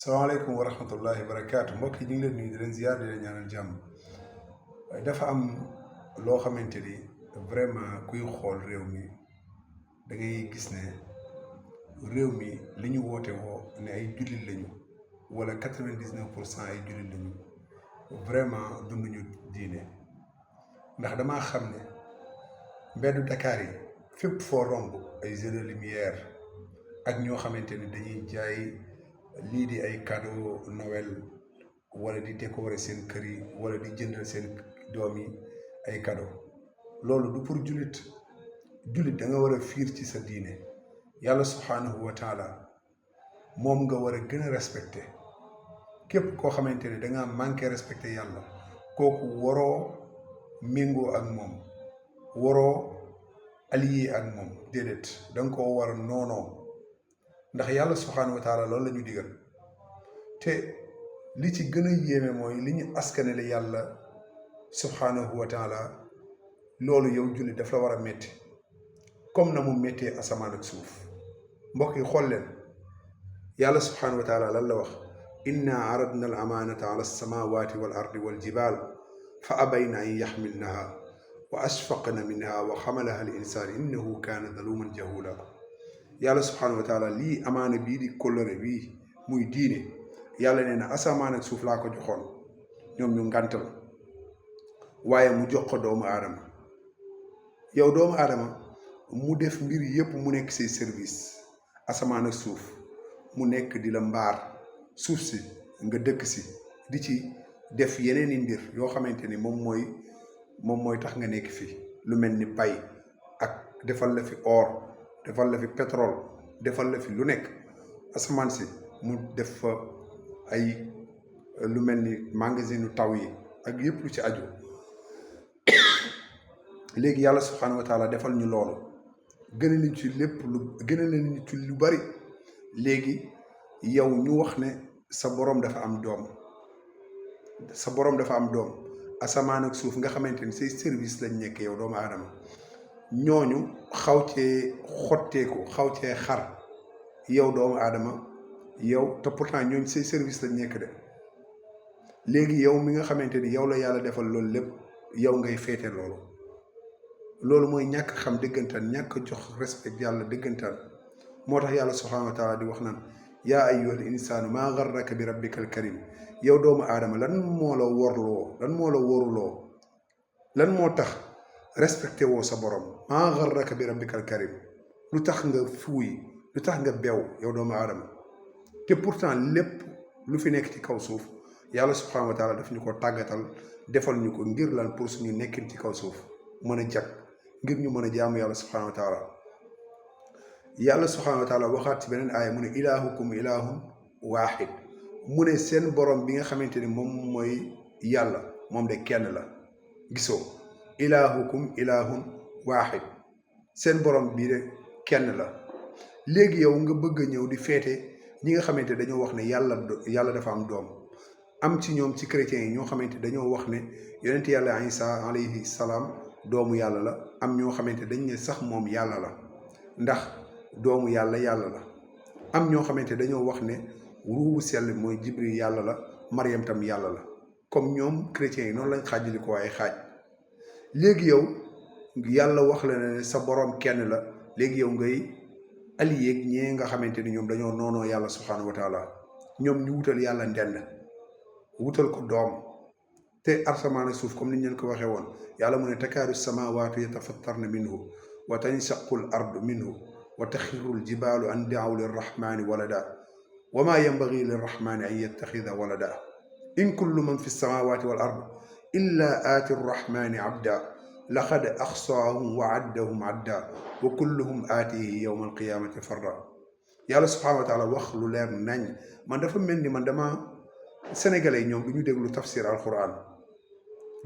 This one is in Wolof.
salaamaaleykum wa rahmatullahi wa barakaatu mbokk yi ñu ngi leen nuyu di leen ziar di leen ñaanal jàmm. dafa am loo xamante ni vraiment kuy xool réew mi da ngay gis ne réew mi li ñu woote woo ne ay jullit lañu wala 99% ay jullit lañu vraiment dunduñu diine. ndax damaa xam ne mbeddu Dakar yi fépp foo romb ay jeux de lumière ak ñoo xamante ni dañuy jaay lii di ay cadeau Noël wala di décorer seen kër yi wala di jëndal seen doom yi ay cadeau. loolu du pour jullit da nga war a fiir ci sa diine. yàlla subhanahu wa taala moom nga war a gën a respecté. képp koo xamante ne dangaa manqué respecté yàlla kooku waroo méngoo ak moom, waroo allié ak moom, déedéet danga koo war a noonoo. ndax yàlla subhanahu wa taala loolu la ñu digal te li ci gën a yéeme mooy li ñu askanale yàlla subhanahu wa taala. loolu yow jullit daf la war a métti comme na mu méttee asamaan ak suuf. mbokk yi xool leen yàlla subhanahu wa taala lan la wax: inna aradna al amanata ala alsamawati wal ardi wal jibal fa abayna an yaxmilnaha wa ashfaqna minha wa xamalaha al insaan innahu kaana zaluman jahula. yàlla subhanahu wa taala lii amaana bii di kóllëre bii muy diine, yàlla nee na asamaan ak suuf laa ko joxoon ñoom ñu ngàntal waaye mu jox ko doomu aadama. yow doomu aadama mu def mbir yépp mu nekk say service. asamaan ak suuf mu nekk di la mbaar, suuf si nga dëkk si di ci def yeneeni mbir yoo xamante ni moom mooy tax nga nekk fii. lu mel ni bay ak defal la fi or, defal la fi pétrole, defal la fi lu nekk. asamaan si mu def fa ay lu mel ni magasinu taw yi ak yépp lu ci aju. léegi yàlla subhanahu wa taala defal ñu loolu, gën a leen ci lépp gën a leen ci lu bari. léegi yow ñu wax ne sa borom dafa am doom, asamaan ak suuf nga xamante ni say service lañ nekk yow doomu aadama. ñooñu xaw cee xotteeku, xaw cee xar yow doomu aadama yow, te pourtant ñooñu say service lañ nekk de. léegi yow mi nga xamante ni yow la yàlla defal loolu lépp, yow ngay féete loolu. loolu mooy ñàkk xam dëggantaan, ñàkk jox respect yàlla dëggantaan. moo tax yàlla subhanahu wa taala di wax naan: yaa ayyuhal insaanu maa garraka bi rabbikal karim. yow doomu aadama lan moo la worloo, lan moo la woruloo, lan moo tax respecté woo sa borom? maa garraka bi rabbikal karim. lu tax nga fuuy, lu tax nga beew yow doomu aadama? te pourtant lépp lu fi nekk ci kaw suuf yàlla subhanahu wa taala daf ñu ko tàggatal, defal ñu ko ngir lan? pour suñu nekkin ci kaw suuf mën a jag, ngir ñu mën a jaamu yàlla subhanahu wa taala. yàlla subhanahu wa taala waxaat ci beneen aaya mu ne: ilaahukum ilaahun waahid. mu ne seen borom bi nga xamante ni moom mooy yàlla, moom de kenn la. gisoo, ilaahukum ilaahun waahid, seen borom bii de kenn la. léegi yow nga bëgg a ñëw di feete ñi nga xamante dañoo wax ne yàlla dafa am doom. am ci ñoom ci chrétiens yi ñoo xamante dañoo wax ne yonent yàlla Isa alayhi salaam doomu yàlla la. am ñoo xamante dañ ne sax moom yàlla la, ndax doomu yàlla la. am ñoo xamante dañoo wax ne ruuhu sell mooy Jibril yàlla la, Maryam tam yàlla la. comme ñoom chrétiens yi noonu lañ xaajali ko ay xaaj. léegi yow yàlla wax la ne sa borom kenn la. léegi yow ngay allié ak ñee nga xamante ni ñoom dañoo noonoo yàlla subhanahu wa taala. ñoom ñu wutal yàlla ndend, wutal ko doom. te asamaan ak suuf comme ni ñu leen ko waxee woon, yàlla mu ne: takaadu samaawaatu yatafattarna minhu wa tanshaqqu l ardu minhu wa taxirru l jibaalu an daaw lirrahmani walada wa maa yanbagi lirrahmani an yattaxida walada in kullu man fi samaawaati wal ard illa aati rrahmani abda laqad axsaahum wa addahum adda wa kulluhum aatihi yowma alqiyamati farda. yàlla subhanahu wa taala wax lu leer nañ. man dafa mel ni man dama sénégalais yi ñoom du ñu déglu tafsir alquran.